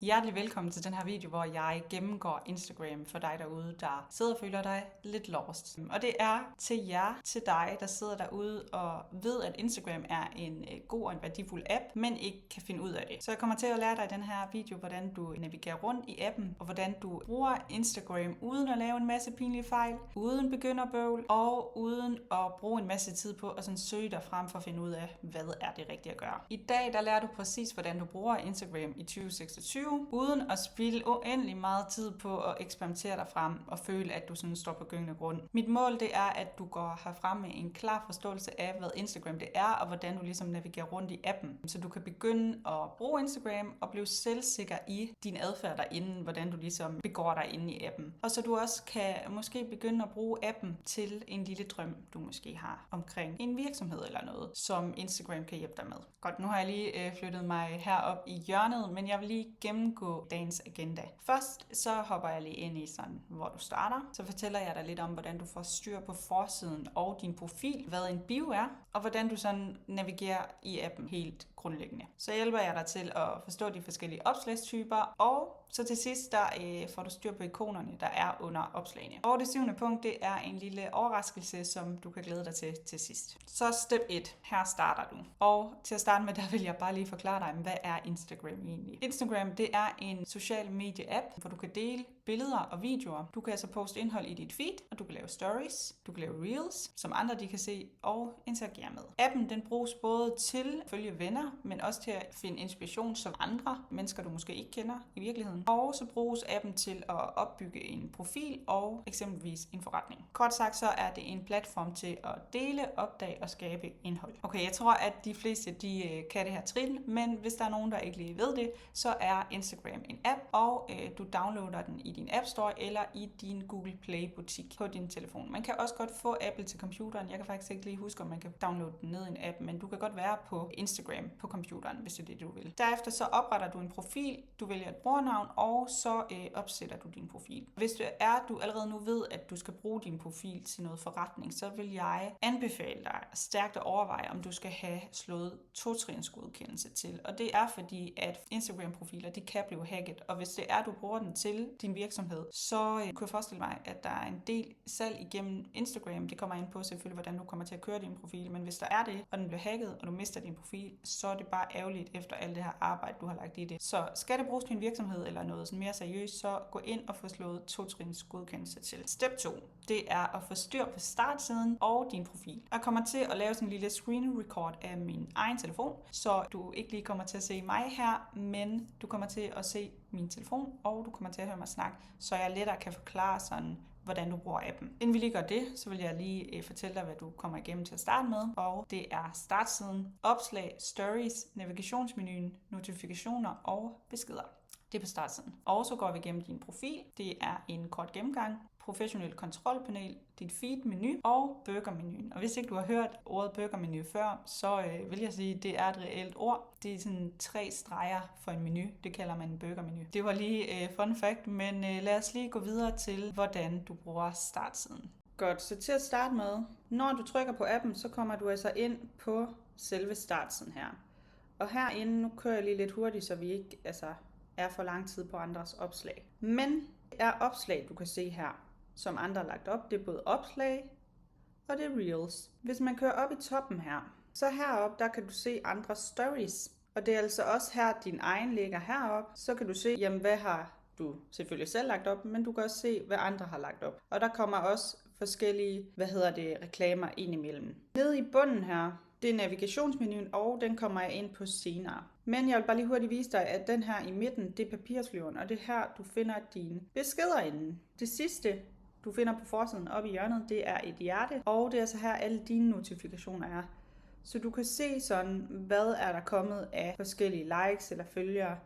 Hjertelig velkommen til den her video, hvor jeg gennemgår Instagram for dig derude, der sidder og føler dig lidt lost. Og det er til dig, der sidder derude og ved, at Instagram er en god og en værdifuld app, men ikke kan finde ud af det. Så jeg kommer til at lære dig i den her video, hvordan du navigerer rundt i appen, og hvordan du bruger Instagram uden at lave en masse pinlige fejl, uden begynderbøvl, og uden at bruge en masse tid på at sådan søge dig frem for at finde ud af, hvad er det rigtige at gøre. I dag der lærer du præcis, hvordan du bruger Instagram i 2026, uden at spilde uendelig meget tid på at eksperimentere dig frem og føle, at du sådan står på gyngende grund. Mit mål det er, at du går herfra med en klar forståelse af, hvad Instagram det er, og hvordan du ligesom navigerer rundt i appen. Så du kan begynde at bruge Instagram og blive selvsikker i din adfærd derinde, hvordan du ligesom begår dig inde i appen. Og så du også kan måske begynde at bruge appen til en lille drøm, du måske har omkring en virksomhed eller noget, som Instagram kan hjælpe dig med. Godt, nu har jeg lige flyttet mig herop i hjørnet, men jeg vil lige gennemgå dagens agenda. Først så hopper jeg lige ind i sådan, hvor du starter. Så fortæller jeg dig lidt om, hvordan du får styr på forsiden og din profil, hvad en bio er, og hvordan du sådan navigerer i appen helt grundlæggende. Så hjælper jeg dig til at forstå de forskellige opslagstyper, og så til sidst der får du styr på ikonerne, der er under opslagene. Og det 7. punkt, det er en lille overraskelse, som du kan glæde dig til sidst. Så step 1. Her starter du. Og til at starte med, der vil jeg bare lige forklare dig, hvad er Instagram egentlig? Instagram, det er en social medie-app, hvor du kan dele billeder og videoer. Du kan altså poste indhold i dit feed, og du kan lave stories, du kan lave reels, som andre de kan se og interagere med. Appen den bruges både til at følge venner, men også til at finde inspiration som andre mennesker, du måske ikke kender i virkeligheden. Og så bruges appen til at opbygge en profil og eksempelvis en forretning. Kort sagt så er det en platform til at dele, opdage og skabe indhold. Okay, jeg tror, at de fleste de kan det her trin, men hvis der er nogen, der ikke lige ved det, så er Instagram en app, og du downloader den i din App Store eller i din Google Play butik på din telefon. Man kan også godt få Apple til computeren. Jeg kan faktisk ikke lige huske, om man kan downloade den ned i en app, men du kan godt være på Instagram på computeren, hvis det er det, du vil. Derefter så opretter du en profil, du vælger et brugernavn, og så opsætter du din profil. Hvis du allerede nu ved, at du skal bruge din profil til noget forretning, så vil jeg anbefale dig stærkt at overveje, om du skal have slået 2-trinsgodkendelse til. Og det er fordi, at Instagram-profiler, de kan blive hacket, og hvis det er, du bruger den til din virksomhed, så kunne jeg forestille mig, at der er en del salg igennem Instagram. Det kommer ind på selvfølgelig, hvordan du kommer til at køre din profil, men hvis der er det, og den bliver hacket, og du mister din profil, så er det bare ærgerligt efter alt det her arbejde, du har lagt i det. Så skal det bruges til en virksomhed eller noget sådan mere seriøst, så gå ind og få slået 2-trinsgodkendelse til. Step 2, det er at få styr på startsiden og din profil. Jeg kommer til at lave sådan en lille screen record af min egen telefon, så du ikke lige kommer til at se mig her, men du kommer til at se min telefon, og du kommer til at høre mig snakke, så jeg lettere kan forklare sådan, hvordan du bruger appen. Inden vi lige gør det, så vil jeg lige fortælle dig, hvad du kommer igennem til at starte med. Og det er startsiden, opslag, stories, navigationsmenuen, notifikationer og beskeder. Det er på startsiden. Og så går vi igennem din profil. Det er en kort gennemgang, professionel kontrolpanel, dit feed-menu og burgermenuen. Og hvis ikke du har hørt ordet burgermenu før, så vil jeg sige, at det er et reelt ord. Det er sådan 3 streger for en menu. Det kalder man en burgermenu. Det var lige fun fact, men lad os lige gå videre til, hvordan du bruger startsiden. Godt, så til at starte med, når du trykker på appen, så kommer du altså ind på selve startsiden her. Og herinde, nu kører jeg lige lidt hurtigt, så vi ikke er for lang tid på andres opslag. Men det er opslag, du kan se her, som andre har lagt op. Det er både opslag, og det er reels. Hvis man kører op i toppen her, så heroppe, der kan du se andres stories. Og det er altså også her, din egen ligger heroppe. Så kan du se, jamen hvad har du selvfølgelig selv lagt op, men du kan også se, hvad andre har lagt op. Og der kommer også forskellige, reklamer ind imellem. Nede i bunden her, det er navigationsmenuen, og den kommer jeg ind på senere. Men jeg vil bare lige hurtigt vise dig, at den her i midten, det er papirsflyveren, og det er her, du finder dine beskeder inde. Det sidste, du finder på forsiden oppe i hjørnet, det er et hjerte, og det er altså her, alle dine notifikationer er. Så du kan se sådan, hvad er der kommet af forskellige likes eller følgere,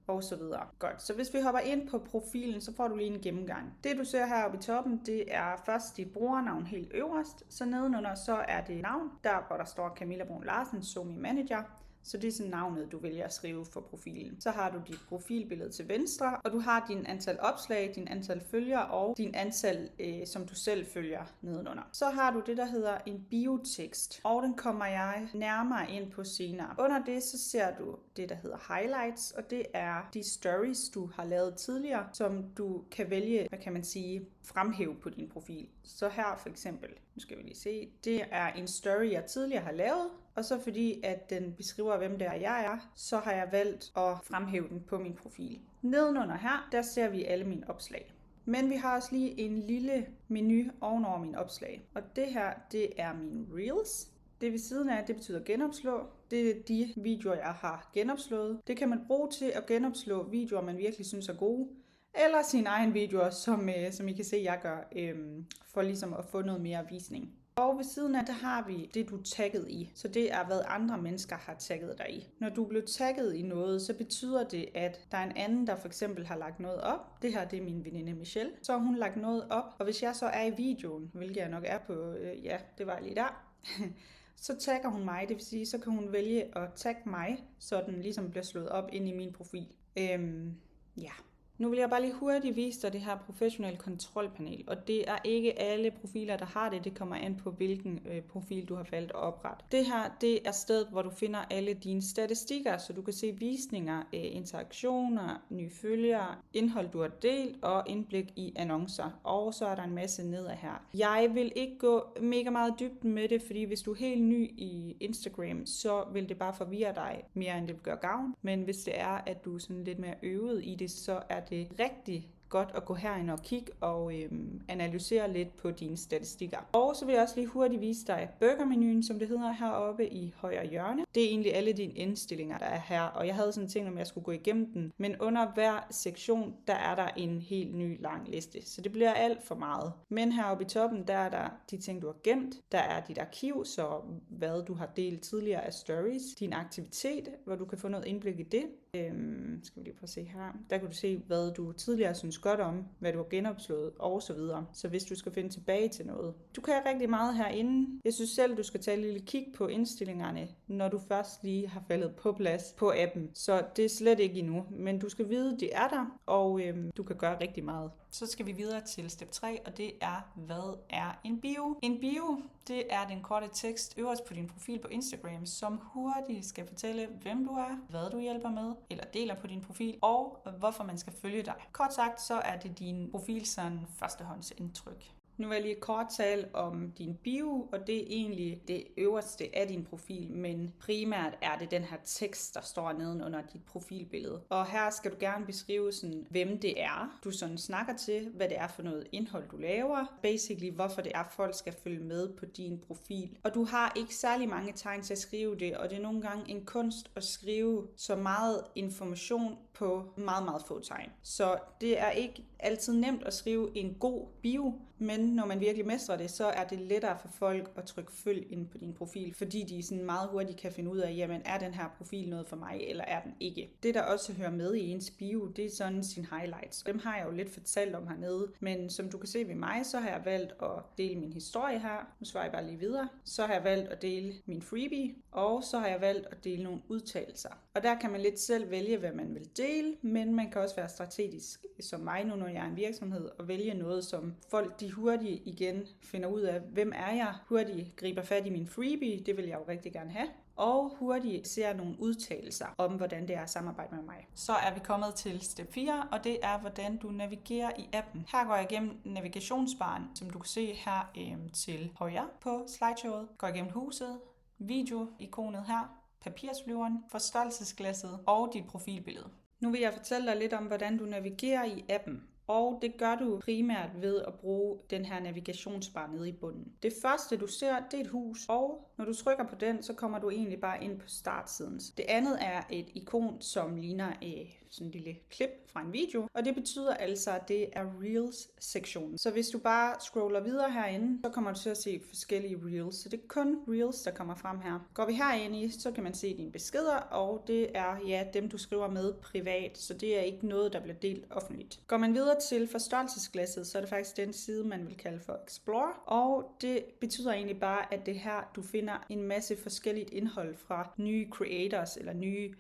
og så videre. Godt, så hvis vi hopper ind på profilen, så får du lige en gennemgang. Det du ser heroppe i toppen, det er først dit brugernavn helt øverst. Så nedenunder, så er det navn, der hvor der står Camilla Brun Larsen, Somi Manager. Så det er sådan navnet, du vælger at skrive for profilen. Så har du dit profilbillede til venstre, og du har din antal opslag, din antal følgere og din antal, som du selv følger nedenunder. Så har du det, der hedder en biotekst, og den kommer jeg nærmere ind på senere. Under det, så ser du det, der hedder highlights, og det er de stories, du har lavet tidligere, som du kan vælge, fremhæve på din profil. Så her for eksempel, nu skal vi lige se, det er en story, jeg tidligere har lavet, og så fordi, at den beskriver, hvem det er, jeg er, så har jeg valgt at fremhæve den på min profil. Nedenunder her, der ser vi alle mine opslag. Men vi har også lige en lille menu ovenover mine opslag. Og det her, det er mine reels. Det ved siden af, det betyder genopslå. Det er de videoer, jeg har genopslået. Det kan man bruge til at genopslå videoer, man virkelig synes er gode. Eller sine egne videoer, som I kan se, jeg gør, for ligesom at få noget mere visning. Og ved siden af, der har vi det, du er tagget i. Så det er, hvad andre mennesker har tagget dig i. Når du blev tagget i noget, så betyder det, at der er en anden, der for eksempel har lagt noget op. Det her, det er min veninde Michelle. Så har hun lagt noget op, og hvis jeg så er i videoen, hvilket jeg nok er på, det var lige der, så tagger hun mig. Det vil sige, så kan hun vælge at tagge mig, så den ligesom bliver slået op ind i min profil. Nu vil jeg bare lige hurtigt vise dig det her professionelle kontrolpanel, og det er ikke alle profiler, der har det. Det kommer an på, hvilken profil du har valgt at oprette. Det her, det er stedet, hvor du finder alle dine statistikker, så du kan se visninger, interaktioner, nye følgere, indhold, du har delt og indblik i annoncer. Og så er der en masse nedad her. Jeg vil ikke gå mega meget dybden med det, fordi hvis du er helt ny i Instagram, så vil det bare forvirre dig mere, end det vil gøre gavn. Men hvis det er, at du er sådan lidt mere øvet i det, så er det rigtig godt at gå herind og kigge og analysere lidt på dine statistikker. Og så vil jeg også lige hurtigt vise dig burgermenuen, som det hedder heroppe i højre hjørne. Det er egentlig alle dine indstillinger, der er her, og jeg havde sådan tænkt, om jeg skulle gå igennem den. Men under hver sektion, der er der en helt ny lang liste, så det bliver alt for meget. Men heroppe i toppen, der er der de ting, du har gemt. Der er dit arkiv, så hvad du har delt tidligere af stories. Din aktivitet, hvor du kan få noget indblik i det. Skal vi lige prøve at se her. Der kan du se, hvad du tidligere synes godt om, hvad du har genopslået og så videre. Så hvis du skal finde tilbage til noget. Du kan rigtig meget herinde. Jeg synes selv, du skal tage et lille kig på indstillingerne, når du først lige har faldet på plads på appen. Så det er slet ikke endnu, men du skal vide, det er der, og du kan gøre rigtig meget. Så skal vi videre til step 3, og det er, hvad er en bio? En bio, det er den korte tekst øverst på din profil på Instagram, som hurtigt skal fortælle, hvem du er, hvad du hjælper med, eller deler på din profil, og hvorfor man skal følge dig. Kort sagt, så er det din profil sådan førstehåndsindtryk. Nu vil jeg lige kort tale om din bio, og det er egentlig det øverste af din profil, men primært er det den her tekst, der står nedenunder dit profilbillede. Og her skal du gerne beskrive sådan, hvem det er, du sådan snakker til, hvad det er for noget indhold, du laver, basically hvorfor det er, folk skal følge med på din profil. Og du har ikke særlig mange tegn til at skrive det, og det er nogle gange en kunst at skrive så meget information på meget, meget få tegn. Så det er ikke altid nemt at skrive en god bio, men når man virkelig mestrer det, så er det lettere for folk at trykke følg ind på din profil, fordi de sådan meget hurtigt kan finde ud af, jamen er den her profil noget for mig, eller er den ikke. Det, der også hører med i ens bio, det er sådan sine highlights. Dem har jeg jo lidt fortalt om hernede, men som du kan se ved mig, så har jeg valgt at dele min historie her. Nu svarer jeg bare lige videre. Så har jeg valgt at dele min freebie, og så har jeg valgt at dele nogle udtalelser. Og der kan man lidt selv vælge, hvad man vil dele, men man kan også være strategisk som mig nu, når jeg er en virksomhed, og vælge noget, som folk de hurtigt igen finder ud af, hvem er jeg, hurtigt griber fat i min freebie, det vil jeg jo rigtig gerne have, og hurtigt ser nogle udtalelser om, hvordan det er at samarbejde med mig. Så er vi kommet til step 4, og det er, hvordan du navigerer i appen. Her går jeg igennem navigationsbaren, som du kan se her til højre på slideshowet. Går igennem huset, video-ikonet her, papirsflyveren, forstørrelsesglasset og dit profilbillede. Nu vil jeg fortælle dig lidt om, hvordan du navigerer i appen. Og det gør du primært ved at bruge den her navigationsbar nede i bunden. Det første du ser, det er et hus, og når du trykker på den, så kommer du egentlig bare ind på startsiden. Det andet er et ikon, som ligner sådan en lille klip fra en video, og det betyder altså, at det er Reels-sektionen. Så hvis du bare scroller videre herinde, så kommer du til at se forskellige Reels, så det er kun Reels, der kommer frem her. Går vi herinde i, så kan man se dine beskeder, og det er dem, du skriver med privat, så det er ikke noget, der bliver delt offentligt. Går man videre til forstørrelsesglasset, så er det faktisk den side, man vil kalde for Explore, og det betyder egentlig bare, at det her, du finder en masse forskelligt indhold fra nye creators, eller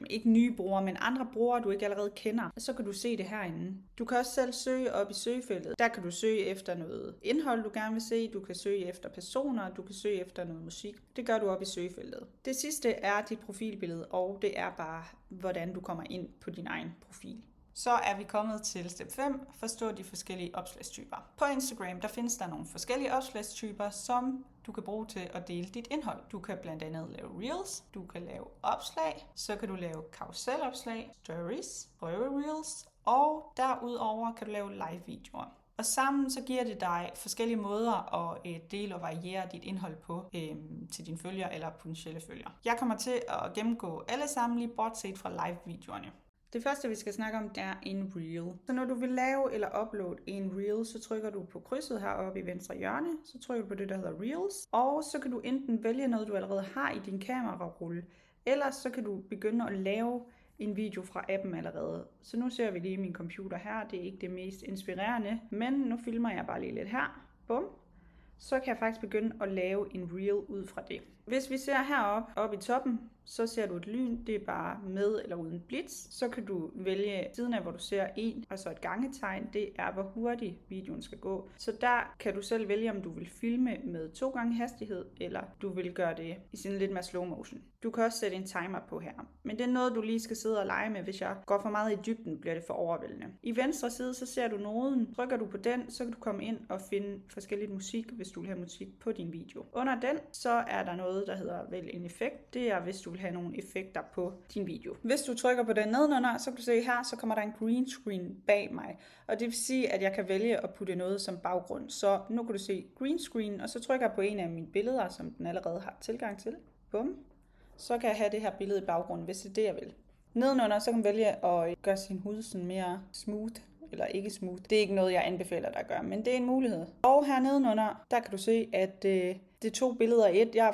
ikke nye brugere, men andre brugere, du ikke allerede kender. Så kan du se det herinde. Du kan også selv søge op i søgefeltet. Der kan du søge efter noget indhold, du gerne vil se. Du kan søge efter personer, du kan søge efter noget musik. Det gør du op i søgefeltet. Det sidste er dit profilbillede, og det er bare, hvordan du kommer ind på din egen profil. Så er vi kommet til step 5, forstå de forskellige opslagstyper. På Instagram, der findes der nogle forskellige opslagstyper, som du kan bruge til at dele dit indhold. Du kan blandt andet lave reels, du kan lave opslag, så kan du lave karuselopslag, stories, prøve-reels, og derudover kan du lave live-videoer. Og sammen så giver det dig forskellige måder at dele og variere dit indhold på til dine følgere eller potentielle følgere. Jeg kommer til at gennemgå alle sammen lige bortset fra live-videoerne. Det første, vi skal snakke om, det er en reel. Så når du vil lave eller uploade en reel, så trykker du på krydset heroppe i venstre hjørne. Så trykker du på det, der hedder reels. Og så kan du enten vælge noget, du allerede har i din kamerarulle, eller så kan du begynde at lave en video fra appen allerede. Så nu ser vi lige min computer her. Det er ikke det mest inspirerende, men nu filmer jeg bare lige lidt her. Bum. Så kan jeg faktisk begynde at lave en reel ud fra det. Hvis vi ser heroppe i toppen, så ser du et lyn, det er bare med eller uden blitz. Så kan du vælge siden af, hvor du ser en, og så et gangetegn, det er, hvor hurtigt videoen skal gå. Så der kan du selv vælge, om du vil filme med 2 gange hastighed, eller du vil gøre det i sådan lidt mere slow motion. Du kan også sætte en timer på her. Men det er noget, du lige skal sidde og lege med. Hvis jeg går for meget i dybden, bliver det for overvældende. I venstre side, så ser du noden. Trykker du på den, så kan du komme ind og finde forskelligt musik, hvis du vil have musik på din video. Under den, så er der noget, der hedder vælg en effekt. Det er, hvis du vil have nogle effekter på din video. Hvis du trykker på den nedenunder, så kan du se her, så kommer der en green screen bag mig. Og det vil sige, at jeg kan vælge at putte noget som baggrund. Så nu kan du se green screen, og så trykker jeg på en af mine billeder, som den allerede har tilgang til. Bum. Så kan jeg have det her billede i baggrunden, hvis det er det, jeg vil. Nedenunder, så kan man vælge at gøre sin hud sådan mere smooth, eller ikke smooth. Det er ikke noget, jeg anbefaler dig at gøre, men det er en mulighed. Og her nedenunder, der kan du se, at det er 2 billeder i et. Det har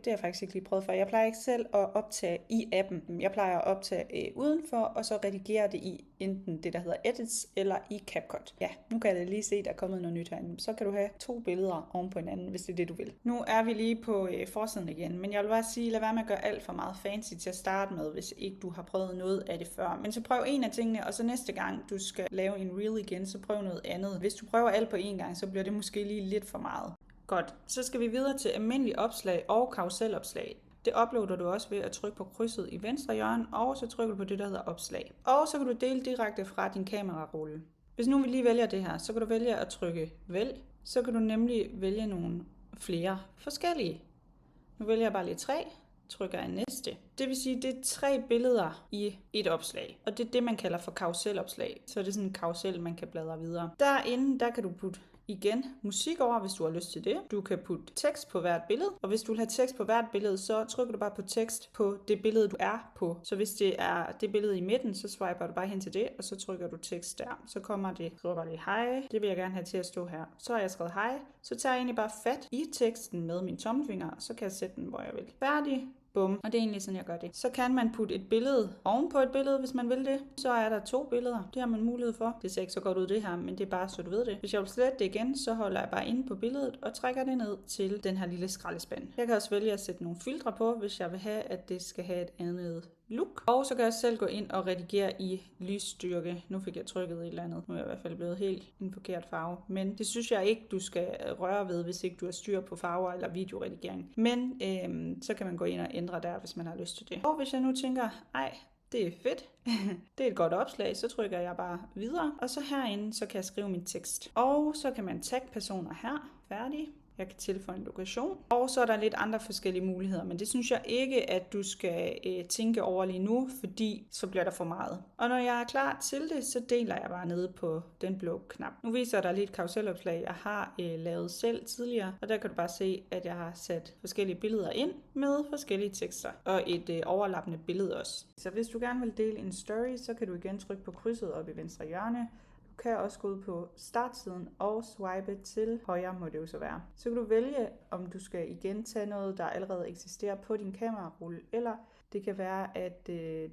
jeg faktisk ikke lige prøvet før. Jeg plejer ikke selv at optage i appen. Jeg plejer at optage udenfor, og så redigere det i enten det, der hedder Edits, eller i CapCut. Ja, nu kan jeg lige se, at der er kommet noget nyt herinde. Så kan du have 2 billeder oven på hinanden, hvis det er det, du vil. Nu er vi lige på forsiden igen, men jeg vil bare sige, lad være med at gøre alt for meget fancy til at starte med, hvis ikke du har prøvet noget af det før. Men så prøv en af tingene, og så næste gang, du skal lave en reel igen, så prøv noget andet. Hvis du prøver alt på en gang, så bliver det måske lige lidt for meget. Godt, så skal vi videre til almindelige opslag og karuselopslag. Det uploader du også ved at trykke på krydset i venstre hjørne, og så trykker du på det, der hedder opslag. Og så kan du dele direkte fra din kamerarulle. Hvis nu vi lige vælger det her, så kan du vælge at trykke vælg. Så kan du nemlig vælge nogle flere forskellige. Nu vælger jeg bare lige 3, trykker jeg næste. Det vil sige, det er 3 billeder i et opslag, og det er det, man kalder for karuselopslag. Så er det sådan en karusel, man kan bladre videre. Derinde, der kan du putte igen musik over, hvis du har lyst til det. Du kan putte tekst på hvert billede, og hvis du vil have tekst på hvert billede, så trykker du bare på tekst på det billede, du er på. Så hvis det er det billede i midten, så swiper du bare hen til det, og så trykker du tekst der. Så kommer det, skriver bare lige hej, det vil jeg gerne have til at stå her. Så har jeg skrevet hej, så tager jeg egentlig bare fat i teksten med min tommelfinger, og så kan jeg sætte den, hvor jeg vil. Færdig. Bum. Og det er egentlig sådan, jeg gør det. Så kan man putte et billede ovenpå et billede, hvis man vil det. Så er der 2 billeder. Det har man mulighed for. Det ser ikke så godt ud det her, men det er bare så du ved det. Hvis jeg vil slette det igen, så holder jeg bare inde på billedet og trækker det ned til den her lille skraldespand. Jeg kan også vælge at sætte nogle filtre på, hvis jeg vil have, at det skal have et andet look. Og så kan jeg selv gå ind og redigere i lysstyrke. Nu fik jeg trykket et eller andet. Nu er jeg i hvert fald blevet helt en forkert farve. Men det synes jeg ikke, du skal røre ved, hvis ikke du har styr på farver eller videoredigering. Men så kan man gå ind og ændre der, hvis man har lyst til det. Og hvis jeg nu tænker, ej, det er fedt. Det er et godt opslag, så trykker jeg bare videre. Og så herinde, så kan jeg skrive min tekst. Og så kan man tagge personer her. Færdig. Jeg kan tilføje en lokation. Og så er der lidt andre forskellige muligheder, men det synes jeg ikke, at du skal tænke over lige nu, fordi så bliver der for meget. Og når jeg er klar til det, så deler jeg bare nede på den blå knap. Nu viser jeg dig lige et karuselopslag, jeg har lavet selv tidligere, og der kan du bare se, at jeg har sat forskellige billeder ind med forskellige tekster og et overlappende billede også. Så hvis du gerne vil dele en story, så kan du igen trykke på krydset oppe i venstre hjørne. Du kan også gå ud på startsiden og swipe til højre, må det jo så være. Så kan du vælge, om du skal igen tage noget, der allerede eksisterer på din kamerarulle, eller det kan være, at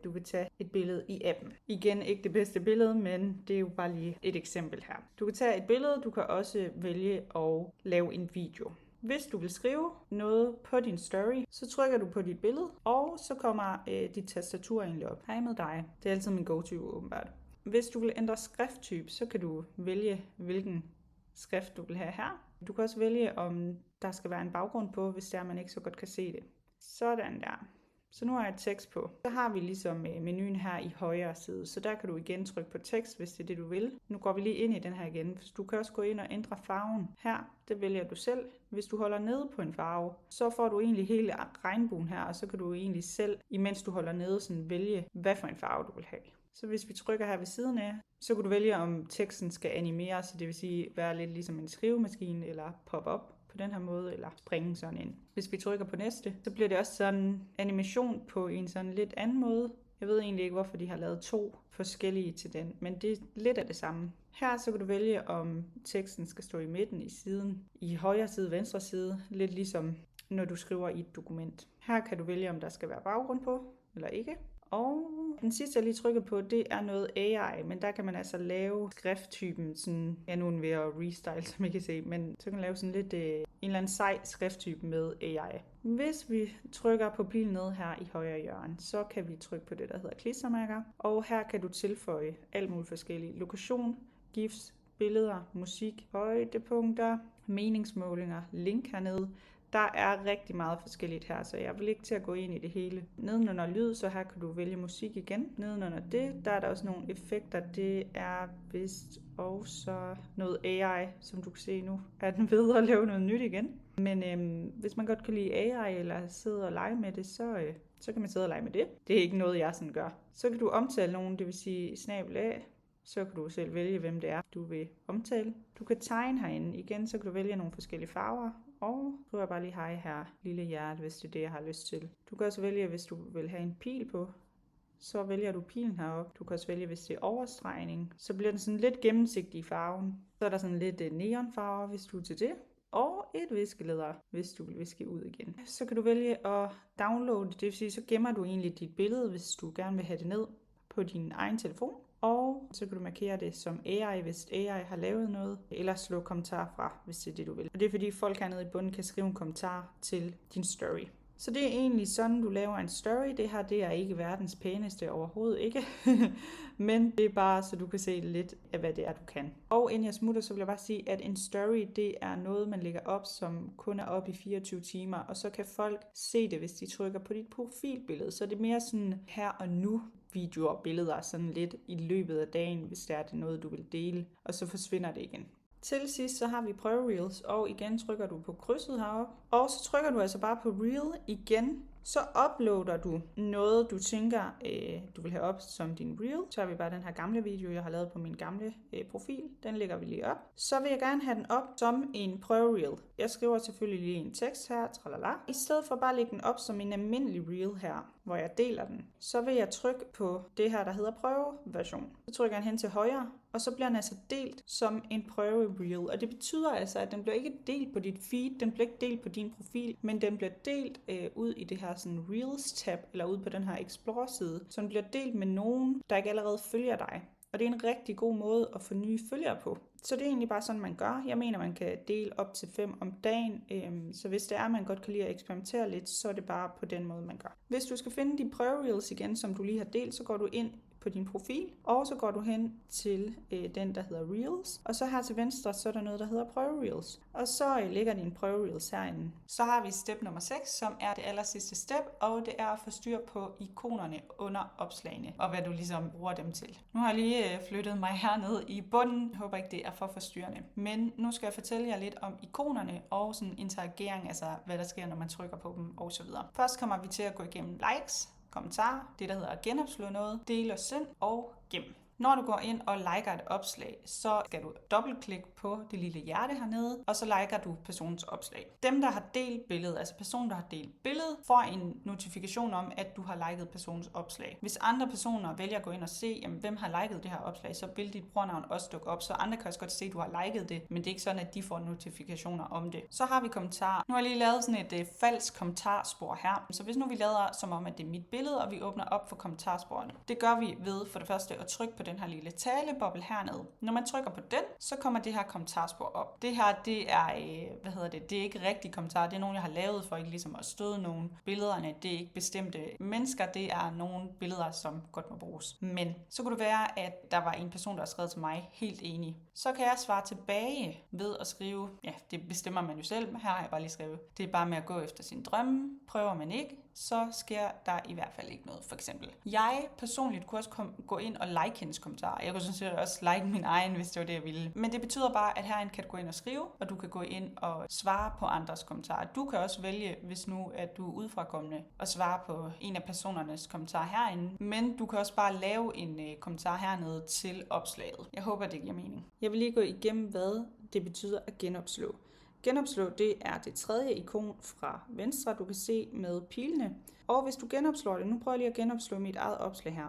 du vil tage et billede i appen. Igen ikke det bedste billede, men det er jo bare lige et eksempel her. Du kan tage et billede, du kan også vælge at lave en video. Hvis du vil skrive noget på din story, så trykker du på dit billede, og så kommer dit tastatur egentlig op. Hej med dig. Det er altid min go-to åbenbart. Hvis du vil ændre skrifttype, så kan du vælge, hvilken skrift du vil have her. Du kan også vælge, om der skal være en baggrund på, hvis det er, man ikke så godt kan se det. Sådan der. Så nu har jeg tekst på. Så har vi ligesom menuen her i højre side, så der kan du igen trykke på tekst, hvis det er det, du vil. Nu går vi lige ind i den her igen. Du kan også gå ind og ændre farven her. Det vælger du selv. Hvis du holder nede på en farve, så får du egentlig hele regnbuen her, og så kan du egentlig selv, imens du holder nede, sådan vælge, hvad for en farve du vil have. Så hvis vi trykker her ved siden af, så kan du vælge, om teksten skal animeres, det vil sige være lidt ligesom en skrivemaskine, eller pop op på den her måde, eller springe sådan ind. Hvis vi trykker på næste, så bliver det også sådan animation på en sådan lidt anden måde. Jeg ved egentlig ikke, hvorfor de har lavet 2 forskellige til den, men det er lidt af det samme. Her så kan du vælge, om teksten skal stå i midten, i siden, i højre side, venstre side, lidt ligesom når du skriver i et dokument. Her kan du vælge, om der skal være baggrund på, eller ikke. Og den sidste, jeg lige trykker på, det er noget AI, men der kan man altså lave skrifttypen, sådan, ja nu er den ved at restyle, som I kan se, men så kan man lave sådan lidt en eller anden sej skrifttype med AI. Hvis vi trykker på pilen ned her i højre hjørne, så kan vi trykke på det, der hedder klistermærker, og her kan du tilføje alt muligt forskellige. Lokation, gifs, billeder, musik, højdepunkter, meningsmålinger, link hernede. Der er rigtig meget forskelligt her, så jeg vil ikke til at gå ind i det hele. Nedenunder lyd, så her kan du vælge musik igen. Nedenunder det, der er der også nogle effekter. Det er vist også noget AI, som du kan se nu. Er den ved at lave noget nyt igen. Men hvis man godt kan lide AI eller sidde og lege med det, så kan man sidde og lege med det. Det er ikke noget, jeg sådan gør. Så kan du omtale nogen, det vil sige snabel af. Så kan du selv vælge, hvem det er, du vil omtale. Du kan tegne herinde. Igen, så kan du vælge nogle forskellige farver. Og så jeg bare lige hej her, lille hjerte, hvis det er det, jeg har lyst til. Du kan også vælge, hvis du vil have en pil på, så vælger du pilen heroppe. Du kan også vælge, hvis det er overstregning. Så bliver den sådan lidt gennemsigtig i farven. Så er der sådan lidt neonfarver, hvis du er til det. Og et viskeleder, hvis du vil viske ud igen. Så kan du vælge at downloade, det vil sige, så gemmer du egentlig dit billede, hvis du gerne vil have det ned på din egen telefon. Og så kan du markere det som AI, hvis AI har lavet noget, eller slå kommentar fra, hvis det er det, du vil. Og det er fordi folk hernede i bunden kan skrive en kommentar til din story. Så det er egentlig sådan, du laver en story. Det her, det er ikke verdens pæneste overhovedet, ikke? Men det er bare, så du kan se lidt af, hvad det er, du kan. Og inden jeg smutter, så vil jeg bare sige, at en story, det er noget, man lægger op, som kun er op i 24 timer. Og så kan folk se det, hvis de trykker på dit profilbillede. Så det er mere sådan her og nu videoer og billeder, sådan lidt i løbet af dagen, hvis det er noget, du vil dele. Og så forsvinder det igen. Til sidst så har vi prøvereels, og igen trykker du på krydset heroppe. Og så trykker du altså bare på reel igen. Så uploader du noget, du tænker, du vil have op som din reel. Så har vi bare den her gamle video, jeg har lavet på min gamle profil. Den lægger vi lige op. Så vil jeg gerne have den op som en prøvereel. Jeg skriver selvfølgelig lige en tekst her, tralala. I stedet for bare at lægge den op som en almindelig reel her, hvor jeg deler den, så vil jeg trykke på det her, der hedder prøveversion. Så trykker jeg hen til højre, og så bliver den altså delt som en prøvereel. Og det betyder altså, at den bliver ikke delt på dit feed, den bliver ikke delt på din profil, men den bliver delt ud i det her sådan Reels-tab, eller ud på den her Explore-side, så den bliver delt med nogen, der ikke allerede følger dig. Og det er en rigtig god måde at få nye følgere på. Så det er egentlig bare sådan, man gør. Jeg mener, man kan dele op til 5 om dagen. Så hvis det er, man godt kan lide at eksperimentere lidt, så er det bare på den måde, man gør. Hvis du skal finde de prøvereels igen, som du lige har delt, så går du ind på din profil, og så går du hen til den, der hedder Reels, og så her til venstre, så er der noget, der hedder Prøve-Reels. Og så ligger din Prøve-Reels herinde. Så har vi step nummer 6, som er det aller sidste step, og det er at få styr på ikonerne under opslagene, og hvad du ligesom bruger dem til. Nu har jeg lige flyttet mig herned i bunden. Jeg håber ikke, det er for forstyrrende. Men nu skal jeg fortælle jer lidt om ikonerne og sådan interagering, altså hvad der sker, når man trykker på dem osv. Først kommer vi til at gå igennem likes, kommentarer, det der hedder at genopslå noget, del og send og gem. Når du går ind og liker et opslag, så skal du dobbeltklikke på det lille hjerte hernede, og så liker du personens opslag. Dem, der har delt billedet, altså personen, der har delt billedet, får en notifikation om, at du har liket personens opslag. Hvis andre personer vælger at gå ind og se, jamen, hvem har liket det her opslag, så vil dit brugernavn også dukke op, så andre kan også godt se, at du har liket det, men det er ikke sådan, at de får notifikationer om det. Så har vi kommentarer. Nu har jeg lige lavet sådan et falsk kommentarspor her, så hvis nu vi lader som om, at det er mit billede, og vi åbner op for kommentarsporene. Det gør vi ved for det første at trykke på den her lille taleboble hernede. Når man trykker på den, så kommer det her kommentarspor op. Det her, det er, det er ikke rigtige kommentarer. Det er nogle, jeg har lavet for ikke ligesom at støde nogle billederne. Det er ikke bestemte mennesker. Det er nogle billeder, som godt må bruges. Men så kunne det være, at der var en person, der har skrevet til mig helt enig. Så kan jeg svare tilbage ved at skrive, ja, det bestemmer man jo selv. Her har jeg bare lige skrevet. Det er bare med at gå efter sin drømme. Prøver man ikke, så sker der i hvert fald ikke noget, for eksempel. Jeg personligt kunne også gå ind og like hendes kommentarer. Jeg kunne sådan set også like min egen, hvis det var det, jeg ville. Men det betyder bare, at herinde kan du gå ind og skrive, og du kan gå ind og svare på andres kommentarer. Du kan også vælge, hvis nu at du er udefrakommende, og svare på en af personernes kommentarer herinde. Men du kan også bare lave en kommentar hernede til opslaget. Jeg håber, det giver mening. Jeg vil lige gå igennem, hvad det betyder at genopslå. Genopslå, det er det tredje ikon fra venstre, du kan se med pilene. Og hvis du genopslår det, nu prøver jeg lige at genopslå mit eget opslag her.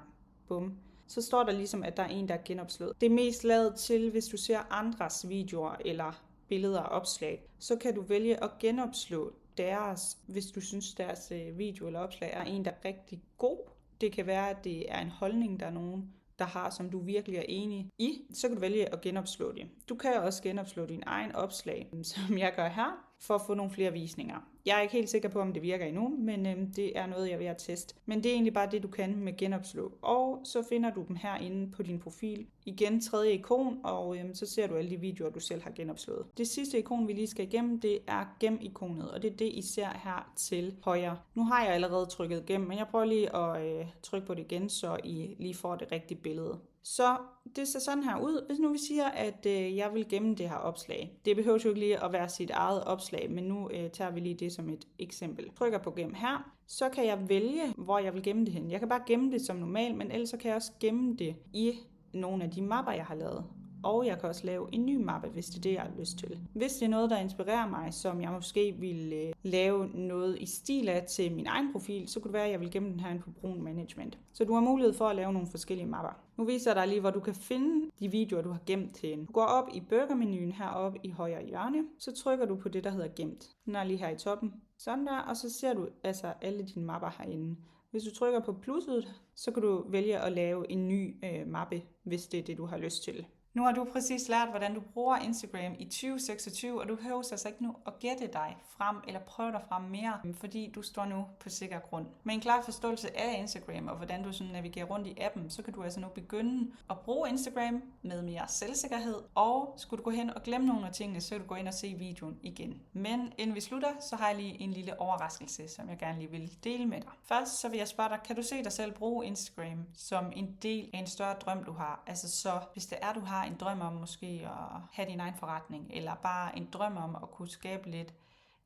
Bum. Så står der ligesom, at der er en, der er genopslået. Det er mest lavet til, hvis du ser andres videoer eller billeder og opslag. Så kan du vælge at genopslå deres, hvis du synes, deres video eller opslag er en, der er rigtig god. Det kan være, at det er en holdning, der er nogen, der har, som du virkelig er enig i, så kan du vælge at genopslå det. Du kan også genopslå din egen opslag, som jeg gør her, for at få nogle flere visninger. Jeg er ikke helt sikker på, om det virker endnu, men det er noget, jeg vil teste. Men det er egentlig bare det, du kan med genopslå. Og så finder du dem herinde på din profil. Igen tredje ikon, og så ser du alle de videoer, du selv har genopslået. Det sidste ikon, vi lige skal igennem, det er gem-ikonet, og det er det, I ser her til højre. Nu har jeg allerede trykket gem, men jeg prøver lige at trykke på det igen, så I lige får det rigtige billede. Så det ser sådan her ud. Hvis nu vi siger, at jeg vil gemme det her opslag. Det behøver jo ikke lige at være sit eget opslag, men nu tager vi lige det som et eksempel. Trykker på gem her, så kan jeg vælge, hvor jeg vil gemme det hen. Jeg kan bare gemme det som normalt, men ellers så kan jeg også gemme det i nogle af de mapper, jeg har lavet. Og jeg kan også lave en ny mappe, hvis det er det, jeg har lyst til. Hvis det er noget, der inspirerer mig, som jeg måske vil lave noget i stil af til min egen profil, så kunne det være, at jeg vil gemme den her på Brun Management. Så du har mulighed for at lave nogle forskellige mapper. Nu viser jeg dig lige, hvor du kan finde de videoer, du har gemt til. Du går op i burgermenuen heroppe i højre hjørne, så trykker du på det, der hedder gemt. Den er lige her i toppen. Sådan der, og så ser du altså alle dine mapper herinde. Hvis du trykker på plusset, så kan du vælge at lave en ny mappe, hvis det er det, du har lyst til. Nu har du præcis lært, hvordan du bruger Instagram i 2026, og du behøver altså ikke nu at gætte dig frem eller prøve dig frem mere, fordi du står nu på sikker grund. Med en klar forståelse af Instagram og hvordan du sådan navigerer rundt i appen, så kan du altså nu begynde at bruge Instagram med mere selvsikkerhed, og skulle du gå hen og glemme nogle af tingene, så kan du gå ind og se videoen igen. Men inden vi slutter, så har jeg lige en lille overraskelse, som jeg gerne lige vil dele med dig. Først så vil jeg spørge dig, kan du se dig selv bruge Instagram som en del af en større drøm, du har? Altså så, hvis det er, du har en drøm om måske at have din egen forretning, eller bare en drøm om at kunne skabe lidt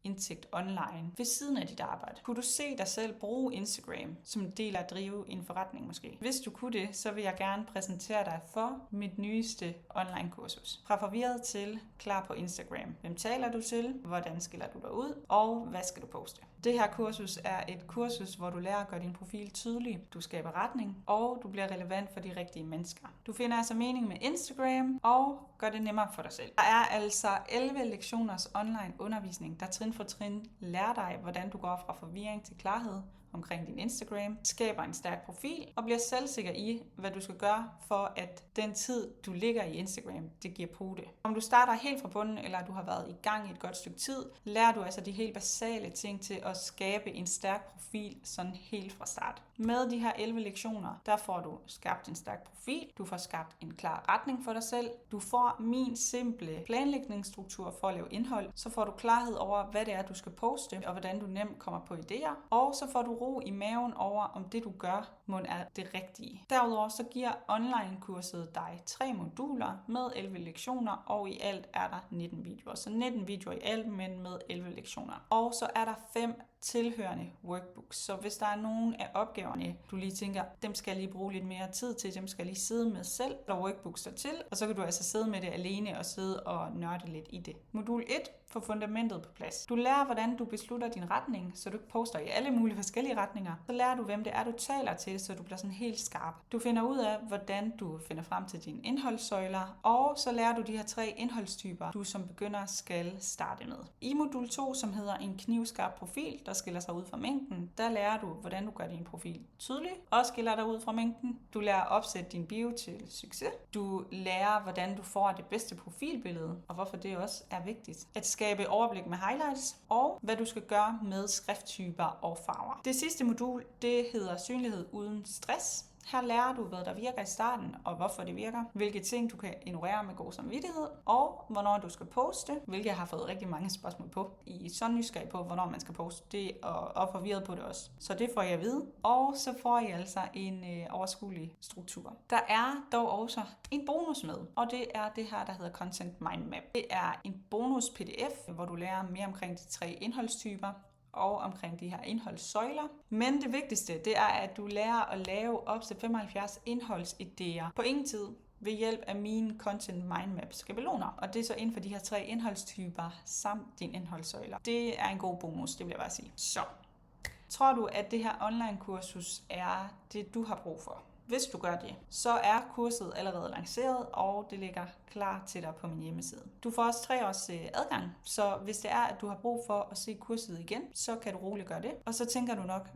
indtægt online ved siden af dit arbejde. Kunne du se dig selv bruge Instagram som en del af at drive en forretning måske? Hvis du kunne det, så vil jeg gerne præsentere dig for mit nyeste online kursus. Fra forvirret til klar på Instagram. Hvem taler du til? Hvordan skiller du dig ud? Og hvad skal du poste? Det her kursus er et kursus, hvor du lærer at gøre din profil tydelig. Du skaber retning, og du bliver relevant for de rigtige mennesker. Du finder altså mening med Instagram, og gør det nemmere for dig selv. Der er altså 11 lektioners online undervisning, der trin for trin lærer dig, hvordan du går fra forvirring til klarhed, omkring din Instagram, skaber en stærk profil og bliver selvsikker i, hvad du skal gøre for, at den tid, du ligger i Instagram, det giver pote. Om du starter helt fra bunden, eller du har været i gang i et godt stykke tid, lærer du altså de helt basale ting til at skabe en stærk profil sådan helt fra start. Med de her 11 lektioner, der får du skabt en stærk profil, du får skabt en klar retning for dig selv, du får min simple planlægningsstruktur for at lave indhold, så får du klarhed over, hvad det er, du skal poste, og hvordan du nemt kommer på idéer, og så får du ro i maven over, om det du gør, må er det rigtige. Derudover så giver online-kurset dig 3 moduler med 11 lektioner, og i alt er der 19 videoer. Så 19 videoer i alt, men med 11 lektioner. Og så er der 5 tilhørende workbooks. Så hvis der er nogle af opgaverne, du lige tænker, dem skal jeg lige bruge lidt mere tid til, dem skal jeg lige sidde med selv, der er workbooks dertil, og så kan du altså sidde med det alene og sidde og nørde lidt i det. Modul 1 får fundamentet på plads. Du lærer, hvordan du beslutter din retning, så du ikke poster i alle mulige forskellige retninger. Så lærer du, hvem det er, du taler til, så du bliver sådan helt skarp. Du finder ud af, hvordan du finder frem til dine indholdssøjler, og så lærer du de her 3 indholdstyper, du som begynder skal starte med. I modul 2, som hedder en knivskarp profil, der skiller sig ud fra mængden, der lærer du, hvordan du gør din profil tydelig og skiller dig ud fra mængden. Du lærer at opsætte din bio til succes. Du lærer, hvordan du får det bedste profilbillede, og hvorfor det også er vigtigt. At skabe overblik med highlights, og hvad du skal gøre med skrifttyper og farver. Det sidste modul, det hedder synlighed uden stress. Her lærer du, hvad der virker i starten, og hvorfor det virker, hvilke ting du kan ignorere med god samvittighed, og hvornår du skal poste, hvilket jeg har fået rigtig mange spørgsmål på. I er så nysgerrige på, hvornår man skal poste det, og forvirret på det også. Så det får jeg at vide, og så får I altså en overskuelig struktur. Der er dog også en bonus med, og det er det her, der hedder Content Mindmap. Det er en bonus PDF, hvor du lærer mere omkring de 3 indholdstyper, og omkring de her indholdssøjler. Men det vigtigste, det er, at du lærer at lave op til 75 indholdsidéer på ingen tid ved hjælp af mine Content Mindmap skabeloner. Og det er så inden for de her 3 indholdstyper samt dine indholdssøjler. Det er en god bonus, det vil jeg bare sige. Så, tror du, at det her online-kursus er det, du har brug for? Hvis du gør det, så er kurset allerede lanceret, og det ligger klar til dig på min hjemmeside. Du får også 3 års adgang, så hvis det er, at du har brug for at se kurset igen, så kan du roligt gøre det. Og så tænker du nok,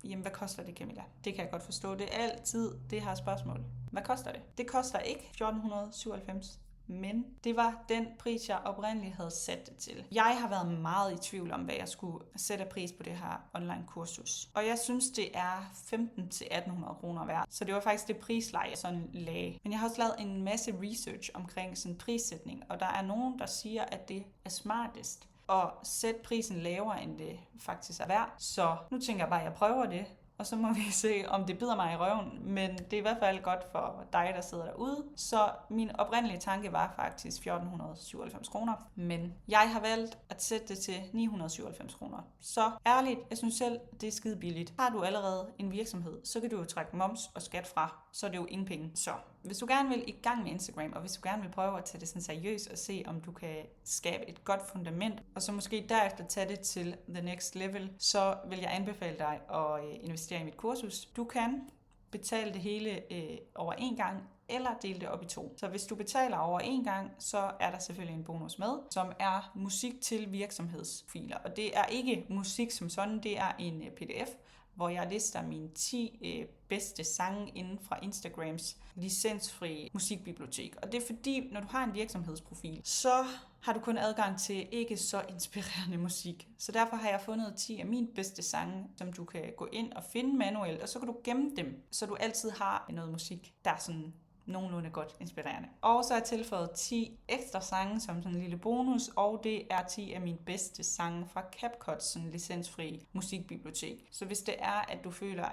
jamen hvad koster det, Camilla? Det kan jeg godt forstå. Det er altid det her spørgsmål. Hvad koster det? Det koster ikke 1497. Men det var den pris, jeg oprindeligt havde sat det til. Jeg har været meget i tvivl om, hvad jeg skulle sætte pris på det her online kursus. Og jeg synes, det er 1.500-1.800 kroner værd. Så det var faktisk det prisleje, jeg sådan lagde. Men jeg har også lavet en masse research omkring sådan prissætning. Og der er nogen, der siger, at det er smartest at sætte prisen lavere, end det faktisk er værd. Så nu tænker jeg bare, at jeg prøver det. Og så må vi se, om det bider mig i røven. Men det er i hvert fald godt for dig, der sidder derude. Så min oprindelige tanke var faktisk 1.497 kroner. Men jeg har valgt at sætte det til 997 kroner. Så ærligt, jeg synes selv, det er skide billigt. Har du allerede en virksomhed, så kan du jo trække moms og skat fra. Så er det jo ingen penge. Så hvis du gerne vil i gang med Instagram, og hvis du gerne vil prøve at tage det sådan seriøst og se, om du kan skabe et godt fundament, og så måske derefter tage det til the next level, så vil jeg anbefale dig at investere i mit kursus. Du kan betale det hele over en gang, eller dele det op i 2. Så hvis du betaler over en gang, så er der selvfølgelig en bonus med, som er musik til virksomhedsfiler. Og det er ikke musik som sådan, det er en PDF, hvor jeg lister mine 10 bedste sange inden fra Instagrams licensfri musikbibliotek. Og det er fordi, når du har en virksomhedsprofil, så har du kun adgang til ikke så inspirerende musik. Så derfor har jeg fundet 10 af mine bedste sange, som du kan gå ind og finde manuelt, og så kan du gemme dem, så du altid har noget musik, der er sådan nogenlunde godt inspirerende. Og så har jeg tilføjet 10 ekstra sange som sådan en lille bonus, og det er 10 af mine bedste sange fra CapCut, sådan licensfri musikbibliotek. Så hvis det er, at du føler,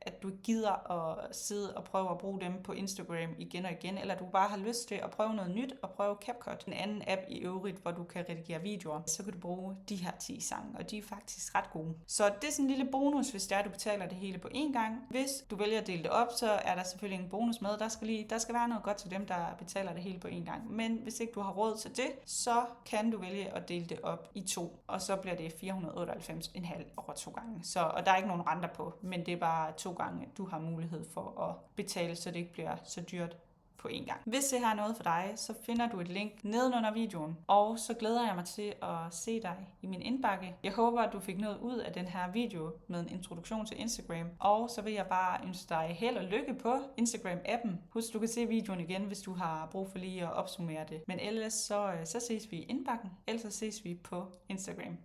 at du gider at sidde og prøve at bruge dem på Instagram igen og igen, eller du bare har lyst til at prøve noget nyt og prøve CapCut, en anden app i øvrigt, hvor du kan redigere videoer, så kan du bruge de her 10 sange, og de er faktisk ret gode. Så det er sådan en lille bonus, hvis det er, at du betaler det hele på én gang. Hvis du vælger at dele det op, så er der selvfølgelig en bonus med. Der skal være noget godt til dem, der betaler det hele på én gang. Men hvis ikke du har råd til det, så kan du vælge at dele det op i 2, og så bliver det 498,5 over 2 gange. Og der er ikke nogen renter på, men det er bare 2 gange, du har mulighed for at betale, så det ikke bliver så dyrt på en gang. Hvis det her er noget for dig, så finder du et link nedenunder videoen, og så glæder jeg mig til at se dig i min indbakke. Jeg håber, at du fik noget ud af den her video med en introduktion til Instagram, og så vil jeg bare ønske dig held og lykke på Instagram-appen. Husk, du kan se videoen igen, hvis du har brug for lige at opsummere det. Men ellers så ses vi i indbakken, ellers så ses vi på Instagram.